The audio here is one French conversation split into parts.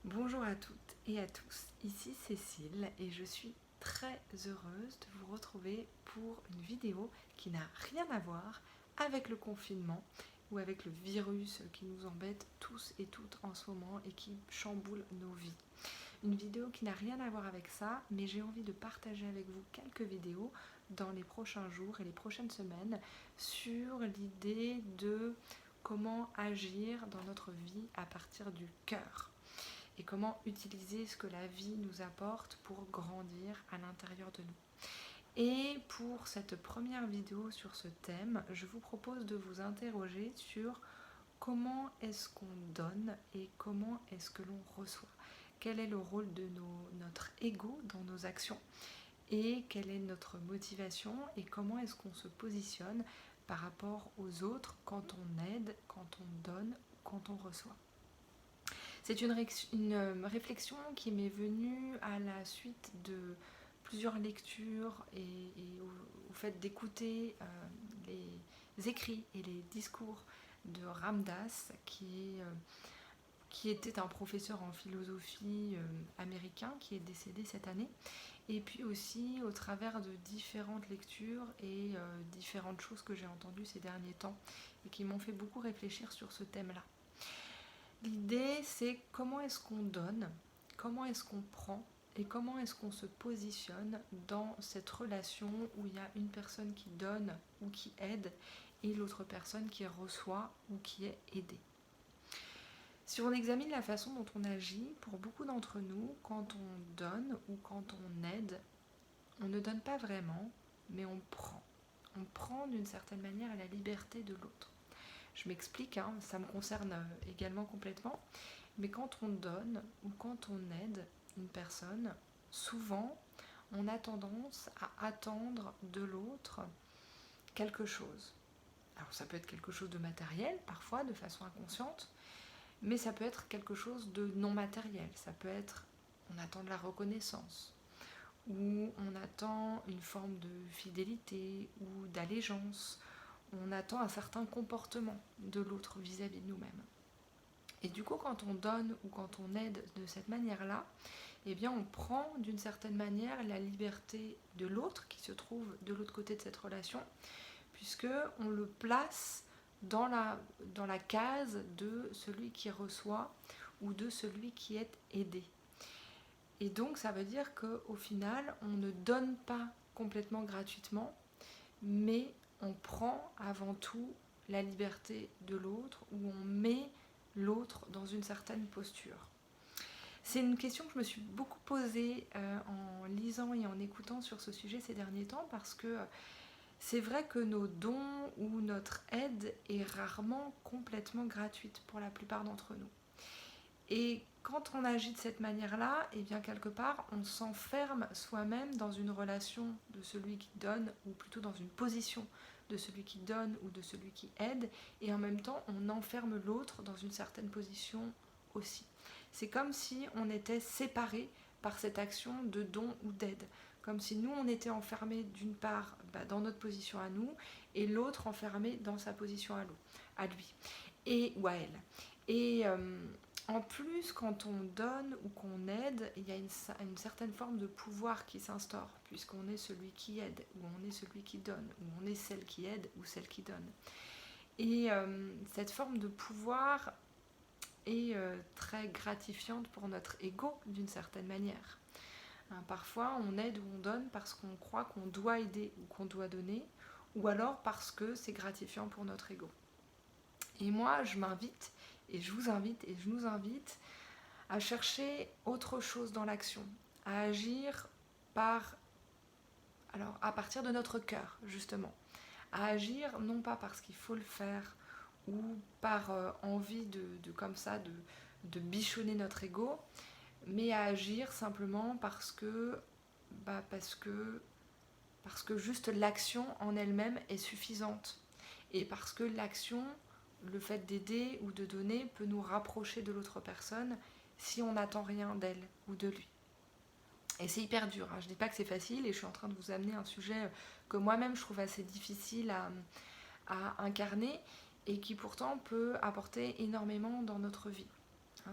Bonjour à toutes et à tous, ici Cécile et je suis très heureuse de vous retrouver pour une vidéo qui n'a rien à voir avec le confinement ou avec le virus qui nous embête tous et toutes en ce moment et qui chamboule nos vies. Une vidéo qui n'a rien à voir avec ça, mais j'ai envie de partager avec vous quelques vidéos dans les prochains jours et les prochaines semaines sur l'idée de comment agir dans notre vie à partir du cœur et comment utiliser ce que la vie nous apporte pour grandir à l'intérieur de nous. Et pour cette première vidéo sur ce thème, je vous propose de vous interroger sur comment est-ce qu'on donne et comment est-ce que l'on reçoit. Quel est le rôle de notre ego dans nos actions et quelle est notre motivation et comment est-ce qu'on se positionne par rapport aux autres quand on aide, quand on donne, quand on reçoit. C'est une réflexion qui m'est venue à la suite de plusieurs lectures et au fait d'écouter les écrits et les discours de Ramdas, qui était un professeur en philosophie américain qui est décédé cette année, et puis aussi au travers de différentes lectures et différentes choses que j'ai entendues ces derniers temps et qui m'ont fait beaucoup réfléchir sur ce thème-là. L'idée, c'est comment est-ce qu'on donne, comment est-ce qu'on prend et comment est-ce qu'on se positionne dans cette relation où il y a une personne qui donne ou qui aide et l'autre personne qui reçoit ou qui est aidée. Si on examine la façon dont on agit, pour beaucoup d'entre nous, quand on donne ou quand on aide, on ne donne pas vraiment, mais on prend. On prend d'une certaine manière la liberté de l'autre. Je m'explique, ça me concerne également complètement, mais quand on donne ou quand on aide une personne, souvent on a tendance à attendre de l'autre quelque chose. Alors ça peut être quelque chose de matériel, parfois de façon inconsciente, mais ça peut être quelque chose de non matériel. Ça peut être, on attend de la reconnaissance, ou on attend une forme de fidélité ou d'allégeance, on attend un certain comportement de l'autre vis-à-vis de nous-mêmes. Et du coup, quand on donne ou quand on aide de cette manière-là, eh bien, on prend d'une certaine manière la liberté de l'autre qui se trouve de l'autre côté de cette relation, puisque on le place dans la case de celui qui reçoit ou de celui qui est aidé. Et donc, ça veut dire qu'au final, on ne donne pas complètement gratuitement, mais on prend avant tout la liberté de l'autre, où on met l'autre dans une certaine posture. C'est une question que je me suis beaucoup posée en lisant et en écoutant sur ce sujet ces derniers temps, parce que c'est vrai que nos dons ou notre aide est rarement complètement gratuite pour la plupart d'entre nous. Et quand on agit de cette manière-là, et bien quelque part, on s'enferme soi-même dans une relation de celui qui donne, ou plutôt dans une position de celui qui donne ou de celui qui aide, et en même temps, on enferme l'autre dans une certaine position aussi. C'est comme si on était séparés par cette action de don ou d'aide. Comme si nous, on était enfermés d'une part dans notre position à nous, et l'autre enfermé dans sa position à lui, ou à elle. Et en plus, quand on donne ou qu'on aide, il y a une certaine forme de pouvoir qui s'instaure, puisqu'on est celui qui aide, ou on est celui qui donne, ou on est celle qui aide, ou celle qui donne. Et cette forme de pouvoir est très gratifiante pour notre ego, d'une certaine manière. Parfois, on aide ou on donne parce qu'on croit qu'on doit aider ou qu'on doit donner, ou alors parce que c'est gratifiant pour notre ego. Et moi, je m'invite, et je vous invite, et je nous invite à chercher autre chose dans l'action, à agir à partir de notre cœur, justement. À agir non pas parce qu'il faut le faire, ou par envie comme ça, de bichonner notre ego, mais à agir simplement parce que juste l'action en elle-même est suffisante. Et parce que l'action, le fait d'aider ou de donner, peut nous rapprocher de l'autre personne si on n'attend rien d'elle ou de lui. Et c'est hyper dur, je ne dis pas que c'est facile, et je suis en train de vous amener un sujet que moi-même je trouve assez difficile à incarner, et qui pourtant peut apporter énormément dans notre vie.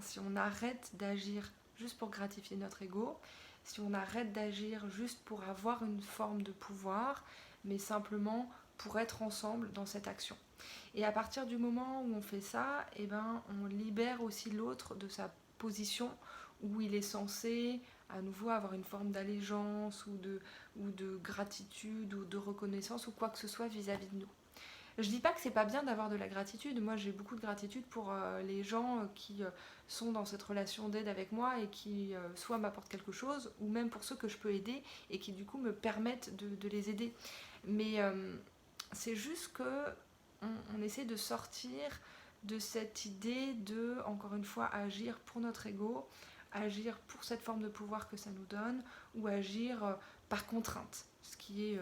Si on arrête d'agir juste pour gratifier notre ego, si on arrête d'agir juste pour avoir une forme de pouvoir, mais simplement pour être ensemble dans cette action. Et à partir du moment où on fait ça, on libère aussi l'autre de sa position où il est censé à nouveau avoir une forme d'allégeance ou de gratitude ou de reconnaissance ou quoi que ce soit vis-à-vis de nous. Je dis pas que c'est pas bien d'avoir de la gratitude. Moi, j'ai beaucoup de gratitude pour les gens qui sont dans cette relation d'aide avec moi et qui soit m'apportent quelque chose, ou même pour ceux que je peux aider et qui du coup me permettent de les aider. Mais c'est juste que on essaie de sortir de cette idée de, encore une fois, agir pour notre ego, agir pour cette forme de pouvoir que ça nous donne, ou agir par contrainte, ce qui est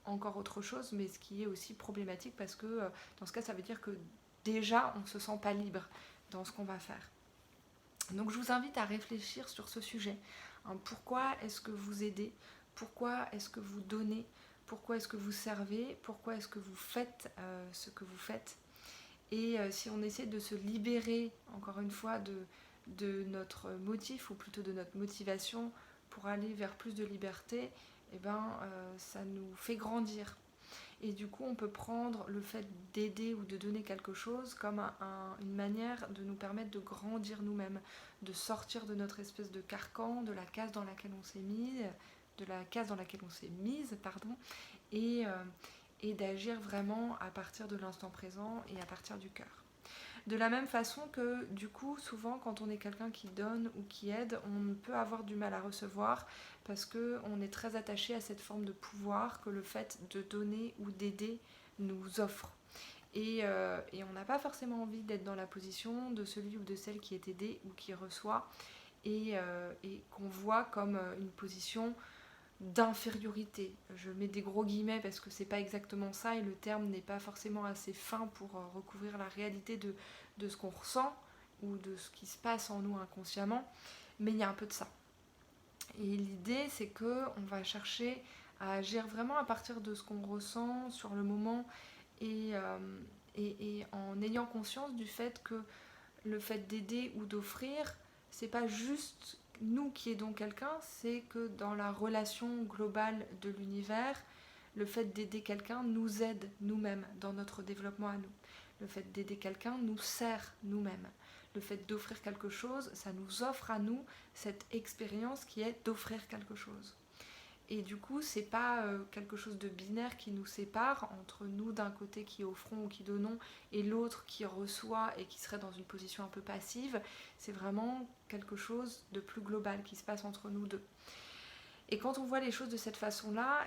encore autre chose, mais ce qui est aussi problématique parce que dans ce cas, ça veut dire que déjà, on ne se sent pas libre dans ce qu'on va faire. Donc je vous invite à réfléchir sur ce sujet. Pourquoi est-ce que vous aidez? Pourquoi est-ce que vous donnez? Pourquoi est-ce que vous servez? Pourquoi est-ce que vous faites ce que vous faites? Et si on essaie de se libérer, encore une fois, de notre motif, ou plutôt de notre motivation, pour aller vers plus de liberté, ça nous fait grandir. Et du coup, on peut prendre le fait d'aider ou de donner quelque chose comme une manière de nous permettre de grandir nous-mêmes, de sortir de notre espèce de carcan, de la case dans laquelle on s'est mise, et d'agir vraiment à partir de l'instant présent et à partir du cœur. De la même façon que, du coup, souvent, quand on est quelqu'un qui donne ou qui aide, on peut avoir du mal à recevoir parce qu'on est très attaché à cette forme de pouvoir que le fait de donner ou d'aider nous offre. Et on n'a pas forcément envie d'être dans la position de celui ou de celle qui est aidé ou qui reçoit et qu'on voit comme une position d'infériorité. Je mets des gros guillemets parce que c'est pas exactement ça et le terme n'est pas forcément assez fin pour recouvrir la réalité de ce qu'on ressent ou de ce qui se passe en nous inconsciemment, mais il y a un peu de ça. Et l'idée, c'est que on va chercher à agir vraiment à partir de ce qu'on ressent sur le moment et en ayant conscience du fait que le fait d'aider ou d'offrir, c'est pas juste nous qui aidons quelqu'un, c'est que dans la relation globale de l'univers, le fait d'aider quelqu'un nous aide nous-mêmes dans notre développement à nous. Le fait d'aider quelqu'un nous sert nous-mêmes. Le fait d'offrir quelque chose, ça nous offre à nous cette expérience qui est d'offrir quelque chose. Et du coup, c'est pas quelque chose de binaire qui nous sépare entre nous d'un côté qui offrons ou qui donnons et l'autre qui reçoit et qui serait dans une position un peu passive. C'est vraiment quelque chose de plus global qui se passe entre nous deux. Et quand on voit les choses de cette façon-là,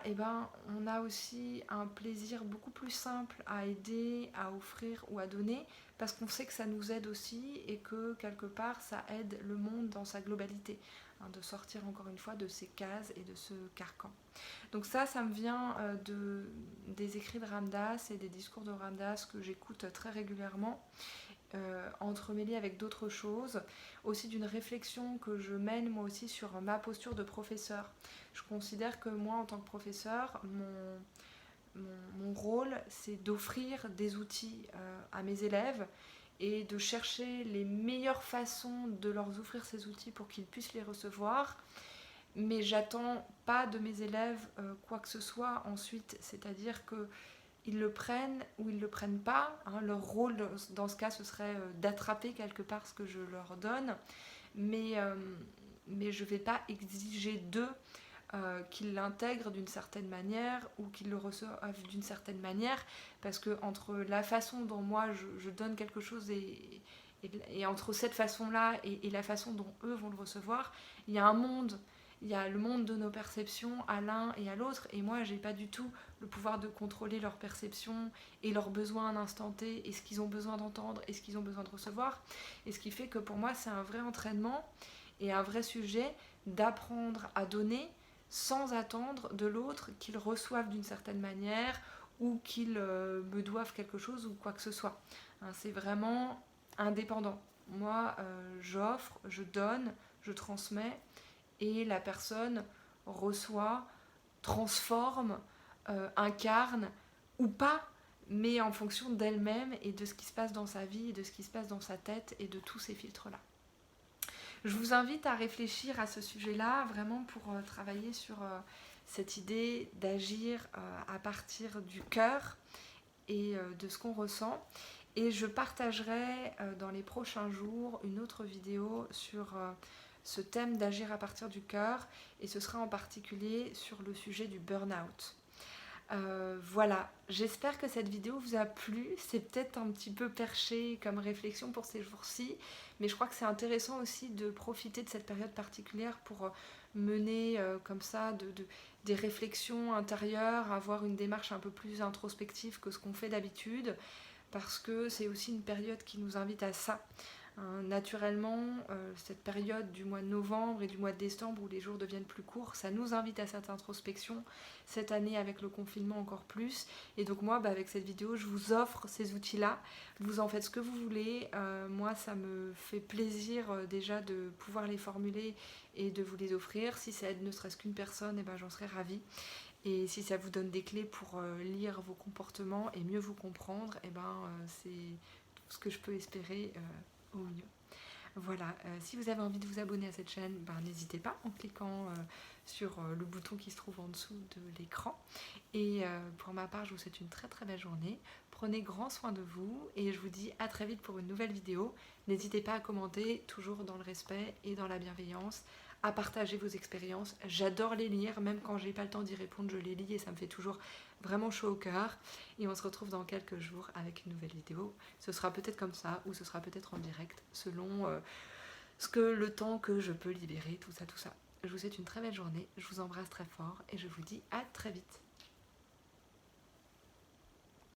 on a aussi un plaisir beaucoup plus simple à aider, à offrir ou à donner, parce qu'on sait que ça nous aide aussi et que quelque part ça aide le monde dans sa globalité, de sortir encore une fois de ces cases et de ce carcan. Donc ça me vient des écrits de Ram Dass et des discours de Ram Dass que j'écoute très régulièrement. Entremêlée avec d'autres choses, aussi d'une réflexion que je mène moi aussi sur ma posture de professeur. Je considère que moi en tant que professeur, mon rôle c'est d'offrir des outils à mes élèves et de chercher les meilleures façons de leur offrir ces outils pour qu'ils puissent les recevoir. Mais j'attends pas de mes élèves quoi que ce soit ensuite, c'est-à-dire que ils le prennent ou ils ne le prennent pas. Leur rôle dans ce cas, ce serait d'attraper quelque part ce que je leur donne. Mais je ne vais pas exiger d'eux qu'ils l'intègrent d'une certaine manière ou qu'ils le reçoivent d'une certaine manière. Parce que entre la façon dont moi je donne quelque chose et entre cette façon-là et la façon dont eux vont le recevoir, il y a un monde. Il y a le monde de nos perceptions à l'un et à l'autre, et moi j'ai pas du tout le pouvoir de contrôler leurs perceptions et leurs besoins à l'instant T, et ce qu'ils ont besoin d'entendre et ce qu'ils ont besoin de recevoir. Et ce qui fait que pour moi c'est un vrai entraînement et un vrai sujet d'apprendre à donner sans attendre de l'autre qu'il reçoive d'une certaine manière ou qu'il me doive quelque chose ou quoi que ce soit. C'est vraiment indépendant. Moi j'offre, je donne, je transmets et la personne reçoit, transforme, incarne ou pas, mais en fonction d'elle-même et de ce qui se passe dans sa vie et de ce qui se passe dans sa tête et de tous ces filtres-là. Je vous invite à réfléchir à ce sujet-là, vraiment pour travailler sur cette idée d'agir à partir du cœur et de ce qu'on ressent. Et je partagerai dans les prochains jours une autre vidéo sur ce thème d'agir à partir du cœur, et ce sera en particulier sur le sujet du burn-out. Voilà, j'espère que cette vidéo vous a plu. C'est peut-être un petit peu perché comme réflexion pour ces jours-ci, mais je crois que c'est intéressant aussi de profiter de cette période particulière pour mener comme ça des réflexions intérieures, avoir une démarche un peu plus introspective que ce qu'on fait d'habitude, parce que c'est aussi une période qui nous invite à ça. Naturellement, cette période du mois de novembre et du mois de décembre où les jours deviennent plus courts, ça nous invite à cette introspection. Cette année, avec le confinement, encore plus. Et donc moi, avec cette vidéo, je vous offre ces outils-là. Vous en faites ce que vous voulez. Moi, ça me fait plaisir déjà de pouvoir les formuler et de vous les offrir. Si ça aide ne serait-ce qu'une personne, j'en serais ravie. Et si ça vous donne des clés pour lire vos comportements et mieux vous comprendre, c'est tout ce que je peux espérer au mieux. Voilà, si vous avez envie de vous abonner à cette chaîne, n'hésitez pas en cliquant sur le bouton qui se trouve en dessous de l'écran. Et pour ma part, je vous souhaite une très très belle journée. Prenez grand soin de vous et je vous dis à très vite pour une nouvelle vidéo. N'hésitez pas à commenter, toujours dans le respect et dans la bienveillance, à partager vos expériences. J'adore les lire, même quand j'ai pas le temps d'y répondre, je les lis et ça me fait toujours vraiment chaud au cœur. Et on se retrouve dans quelques jours avec une nouvelle vidéo. Ce sera peut-être comme ça ou ce sera peut-être en direct, selon le temps que je peux libérer, tout ça, tout ça. Je vous souhaite une très belle journée, je vous embrasse très fort et je vous dis à très vite.